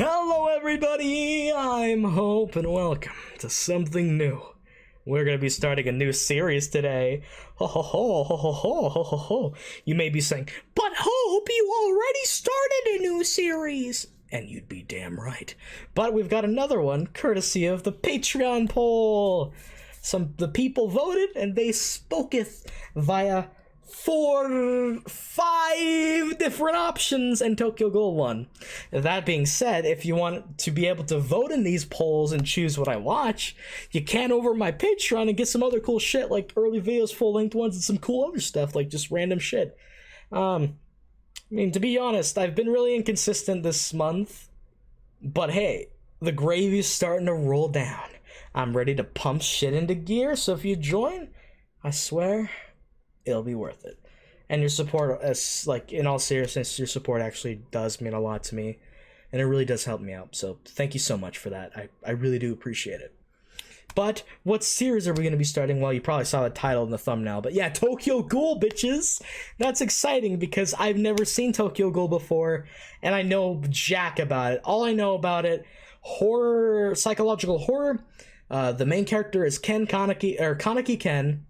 Hello, everybody! I'm Hope, and welcome to something new. We're gonna be starting a new series today. Ho ho ho ho ho ho ho ho ho. You may be saying, "But Hope, you already started a new series," and you'd be damn right. But we've got another one, courtesy of the Patreon poll. The people voted, and they spoketh via 5 different options, and Tokyo Ghoul won. That being said, if you want to be able to vote in these polls and choose what I watch, you can over my Patreon and get some other cool shit like early videos, full-length ones, and some cool other stuff like just random shit. I mean, to be honest, I've been really inconsistent this month, but hey, the gravy's starting to roll down. I'm ready to pump shit into gear, so if you join, I swear it'll be worth it. And your support, as like in all seriousness, your support actually does mean a lot to me, and it really does help me out, so thank you so much for that. I really do appreciate it. But what series are we going to be starting? Well, you probably saw the title in the thumbnail, but yeah, Tokyo Ghoul, bitches. That's exciting because I've never seen Tokyo Ghoul before, and I know jack about it. All I know about it, horror, psychological horror. The main character is Kaneki Ken.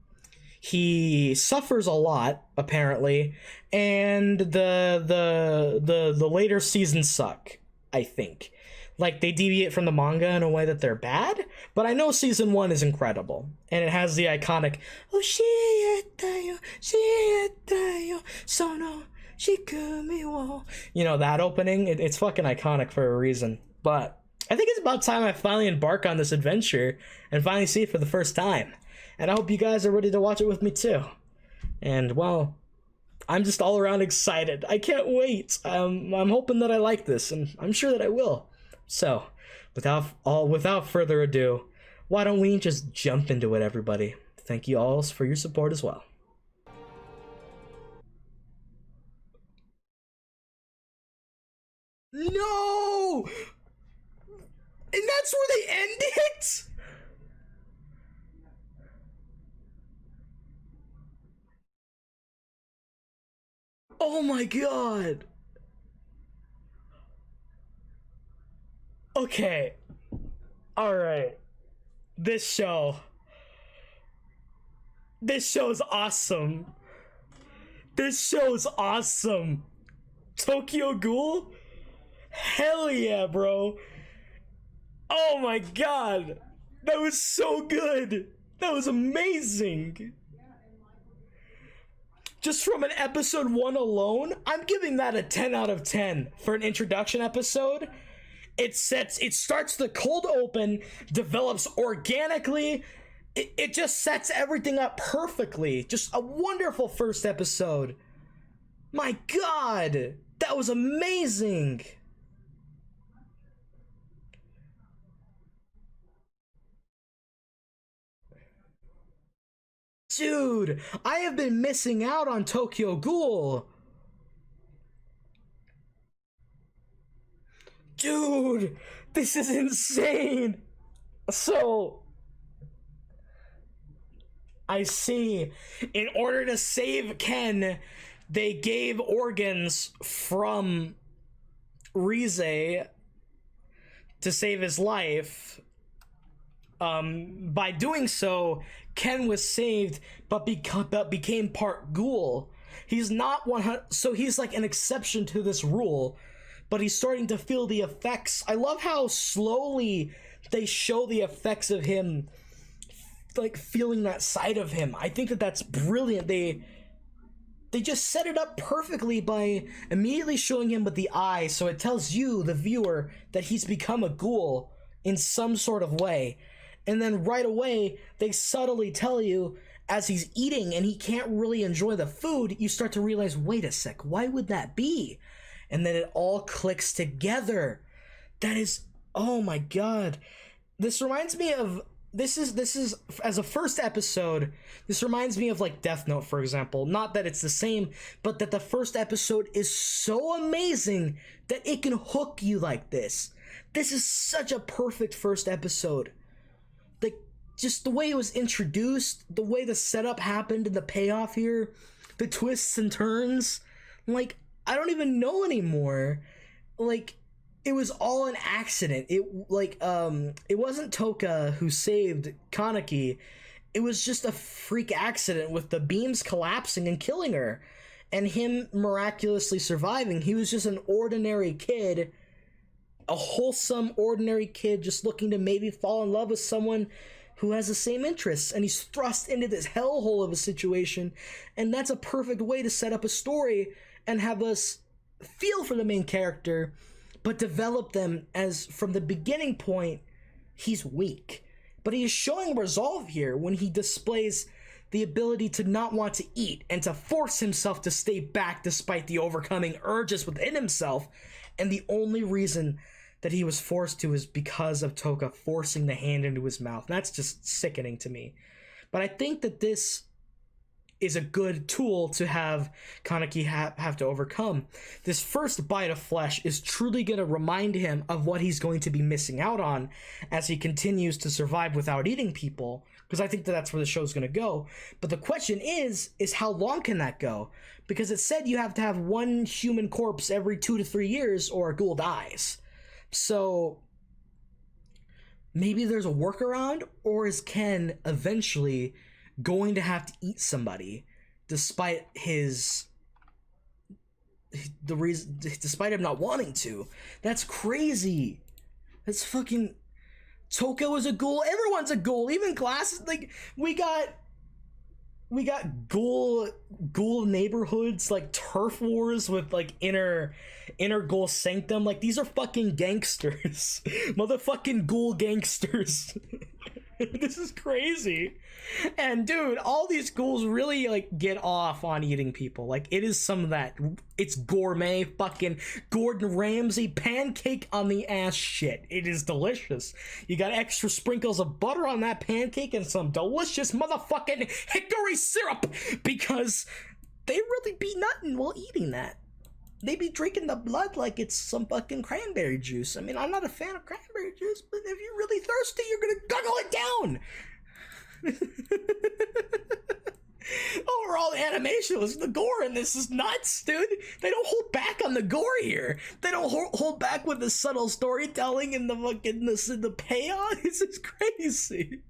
He suffers a lot, apparently, and the later seasons suck, I think. Like, they deviate from the manga in a way that they're bad, but I know season 1 is incredible, and it has the iconic "Oshietayo, shietayo, sono shikumi wo," you know, that opening. It's fucking iconic for a reason. But I think it's about time I finally embark on this adventure and finally see it for the first time. And I hope you guys are ready to watch it with me too. And well, I'm just all around excited. I can't wait. I'm hoping that I like this, and I'm sure that I will. So, without further ado, why don't we just jump into it, everybody? Thank you all for your support as well. No! And that's where they end it? Oh my god. Okay. Alright. This show's awesome. This show's awesome. Tokyo Ghoul? Hell yeah, bro. Oh my god. That was so good. That was amazing. Just from an episode 1 alone, I'm giving that a 10 out of 10 for an introduction episode. It starts the cold open, develops organically. It just sets everything up perfectly. Just a wonderful first episode. My god, that was amazing. Dude, I have been missing out on Tokyo Ghoul. Dude, this is insane. So, I see. In order to save Ken, they gave organs from Rize to save his life. By doing so, Ken was saved, but became part ghoul. He's not 100, so he's like an exception to this rule, but he's starting to feel the effects. I love how slowly they show the effects of him, like feeling that side of him. I think that that's brilliant. They just set it up perfectly by immediately showing him with the eye, so it tells you, the viewer, that he's become a ghoul in some sort of way. And then right away, they subtly tell you, as he's eating and he can't really enjoy the food, you start to realize, wait a sec, why would that be? And then it all clicks together. That is, oh my god. This reminds me of, this is as a first episode, this reminds me of like Death Note, for example. Not that it's the same, but that the first episode is so amazing that it can hook you like this. This is such a perfect first episode. Like, just the way it was introduced, the way the setup happened and the payoff here, the twists and turns, like, I don't even know anymore. Like, it was all an accident. It wasn't Toka who saved Kaneki. It was just a freak accident with the beams collapsing and killing her, and him miraculously surviving. He was just an ordinary kid, a wholesome ordinary kid, just looking to maybe fall in love with someone who has the same interests, and he's thrust into this hellhole of a situation, and that's a perfect way to set up a story and have us feel for the main character, but develop them as, from the beginning point, he's weak. But he is showing resolve here when he displays the ability to not want to eat and to force himself to stay back despite the overcoming urges within himself, and the only reason that he was forced to is because of Toka forcing the hand into his mouth. That's just sickening to me. But I think that this is a good tool to have Kaneki have to overcome. This first bite of flesh is truly going to remind him of what he's going to be missing out on as he continues to survive without eating people, because I think that that's where the show's going to go. But the question is how long can that go? Because it said you have to have one human corpse every 2 to 3 years or a ghoul dies. So maybe there's a workaround, or is Ken eventually going to have to eat somebody despite despite him not wanting to? That's crazy. That's fucking... Toka was a ghoul. Everyone's a ghoul. Even Glasses. Like, we got ghoul neighborhoods, like turf wars with like inner ghoul sanctum. Like, these are fucking gangsters. Motherfucking ghoul gangsters. This is crazy. And dude, all these ghouls really like get off on eating people. Like, it is some of that, it's gourmet fucking Gordon Ramsay pancake on the ass shit. It is delicious. You got extra sprinkles of butter on that pancake and some delicious motherfucking hickory syrup, because they really be nutting while eating that. They be drinking the blood like it's some fucking cranberry juice. I mean, I'm not a fan of cranberry juice, but if you're really thirsty, you're gonna guggle it down. Overall, the animation was the gore, and this is nuts, dude. They don't hold back on the gore here. They don't hold back with the subtle storytelling and the fucking the payoff. This is crazy.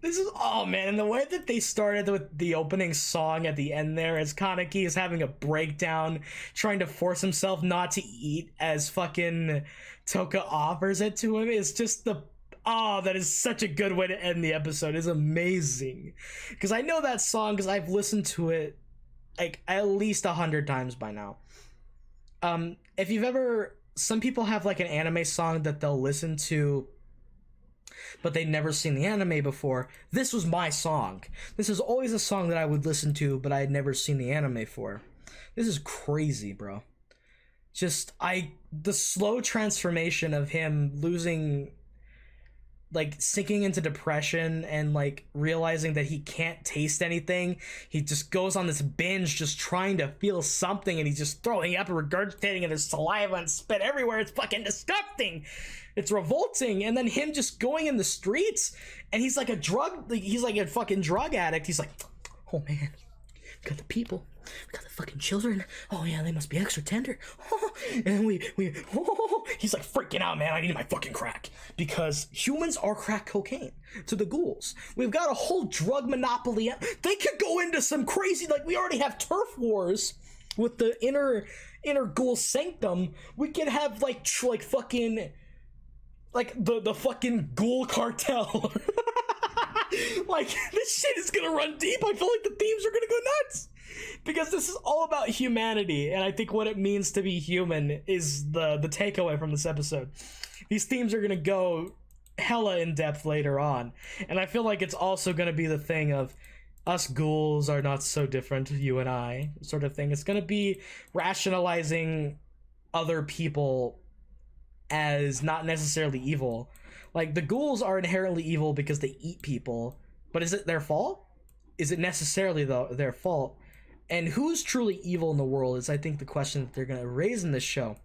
This is, oh man, and the way that they started with the opening song at the end there, as Kaneki is having a breakdown, trying to force himself not to eat as fucking Toka offers it to him, is just that is such a good way to end the episode. It's amazing. Because I know that song because I've listened to it like at least 100 times by now. If you've ever, some people have like an anime song that they'll listen to, but they'd never seen the anime before. This was my song. This is always a song that I would listen to, but I had never seen the anime for. This is crazy, bro. Just, the slow transformation of him losing, like, sinking into depression and, like, realizing that he can't taste anything. He just goes on this binge just trying to feel something, and he's just throwing up and regurgitating, and there's saliva and spit everywhere. It's fucking disgusting. It's revolting. And then him just going in the streets, and he's like he's like a fucking drug addict. He's like, oh man, we got the people, we got the fucking children. Oh yeah, they must be extra tender. Oh, and he's like freaking out, man. I need my fucking crack, because humans are crack cocaine to the ghouls. We've got a whole drug monopoly. They could go into some crazy, like, we already have turf wars with the inner ghoul sanctum. We could have like fucking, like, the fucking ghoul cartel. Like, this shit is gonna run deep. I feel like the themes are gonna go nuts, because this is all about humanity, and I think what it means to be human is the takeaway from this episode. These themes are gonna go hella in depth later on, and I feel like it's also gonna be the thing of us ghouls are not so different, you and I, sort of thing. It's gonna be rationalizing other people as not necessarily evil. Like, the ghouls are inherently evil because they eat people, but is it their fault? Is it necessarily their fault? And who's truly evil in the world is, I think, the question that they're going to raise in this show.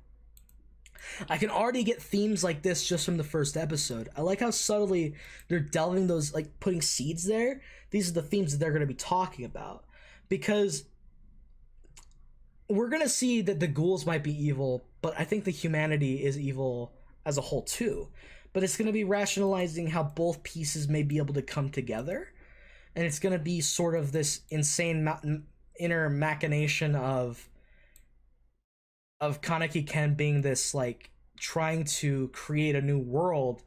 I can already get themes like this just from the first episode. I like how subtly they're delving those, like, putting seeds there. These are the themes that they're going to be talking about, because we're going to see that the ghouls might be evil but I think the humanity is evil as a whole too. But it's going to be rationalizing how both pieces may be able to come together, and it's going to be sort of this insane inner machination of Kaneki Ken being this like trying to create a new world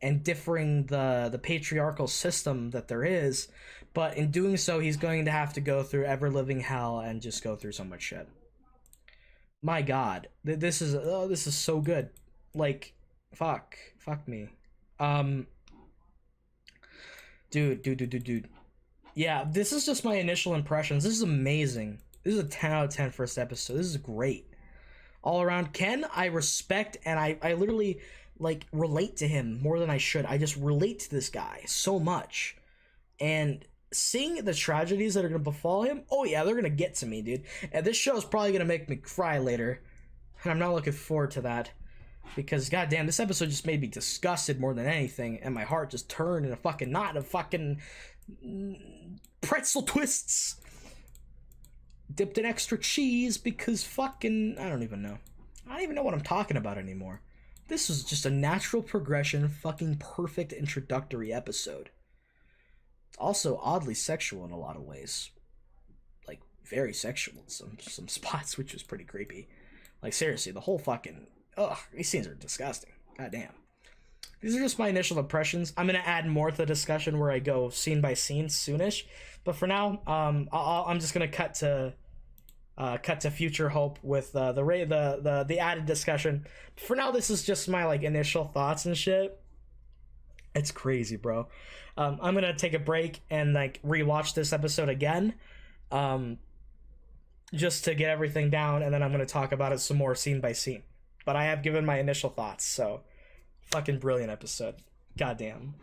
and differing the patriarchal system that there is, but in doing so he's going to have to go through ever living hell and just go through so much shit. My god, this is so good. Like fuck me. Dude. Yeah, this is just my initial impressions. This is amazing. This is a 10 out of 10 first episode. This is great. All around, Ken, I respect, and I literally, like, relate to him more than I should. I just relate to this guy so much. And seeing the tragedies that are going to befall him, oh yeah, they're going to get to me, dude. And this show is probably going to make me cry later. And I'm not looking forward to that. Because, goddamn, this episode just made me disgusted more than anything. And my heart just turned in a fucking knot of fucking pretzel twists. Dipped in extra cheese because fucking... I don't even know. I don't even know what I'm talking about anymore. This was just a natural progression, fucking perfect introductory episode. It's also oddly sexual in a lot of ways. Like, very sexual in some spots, which was pretty creepy. Like, seriously, the whole fucking... Ugh, these scenes are disgusting. Goddamn. These are just my initial impressions. I'm gonna add more to the discussion where I go scene by scene soonish. But for now, I'm just gonna cut to Future Hope with the added discussion. For now, this is just my like initial thoughts and shit. It's crazy, bro. I'm gonna take a break and like rewatch this episode again, just to get everything down, and then I'm gonna talk about it some more scene by scene. But I have given my initial thoughts, so fucking brilliant episode. Goddamn.